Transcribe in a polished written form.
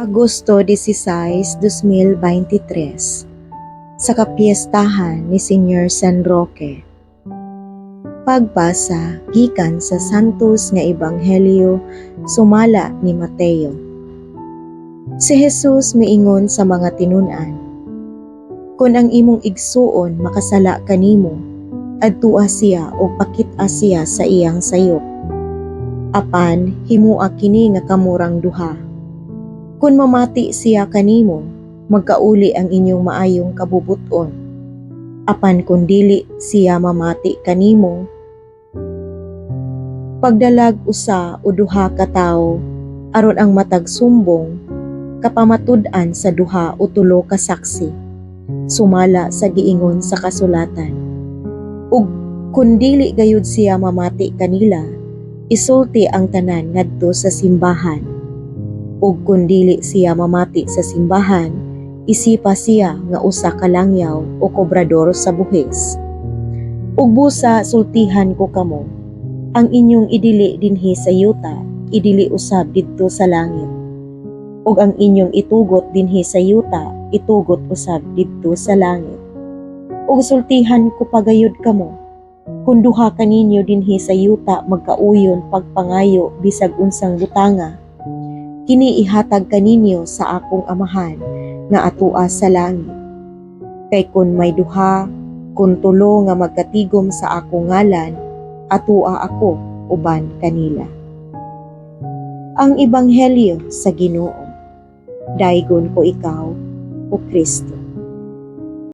Agosto 16, 2023, sa kapiestahan ni Senior San Roque. Pagbasa gikan sa Santos nga Ebanghelyo sumala ni Mateo. Si Jesus miingon sa mga tinun-an, "Kun ang imong igsuon makasala kanimo, adtua siya o pakit-a siya sa iyang sayop. Apan himua kini nga kamurang duha. Kun mamati siya kanimo, magkauli ang inyong maayong kabubuton. Apan kun dili siya mamati kanimo, pagdalag usa o duha ka tawo aron ang matag sumbong kapamatud-an sa duha o tulo ka saksi, sumala sa giingon sa kasulatan. Ug kun dili gayud siya mamati kanila, isulti ang tanan ngadto sa simbahan. Ug kun dili siya mamati sa simbahan, isipa siya nga usa ka langyaw o kobrador sa buhis. Ug busa sultihan ko kamo, ang inyong idili dinhi sa yuta, idili usab didto sa langit. Ug ang inyong itugot dinhi sa yuta, itugot usab didto sa langit. Ug sultihan ko pagayud kamo, kun duha kaninyo dinhi sa yuta magkauyon pagpangayo bisag unsang butanga, kini ihatag kaninyo sa akong amahan nga atua sa langit. Kay kun may duha, kun tulo nga magkatigom sa akong ngalan, atua ako uban kanila." Ang Ebanghelyo sa Ginoo. Daygon ko ikaw, O Kristo.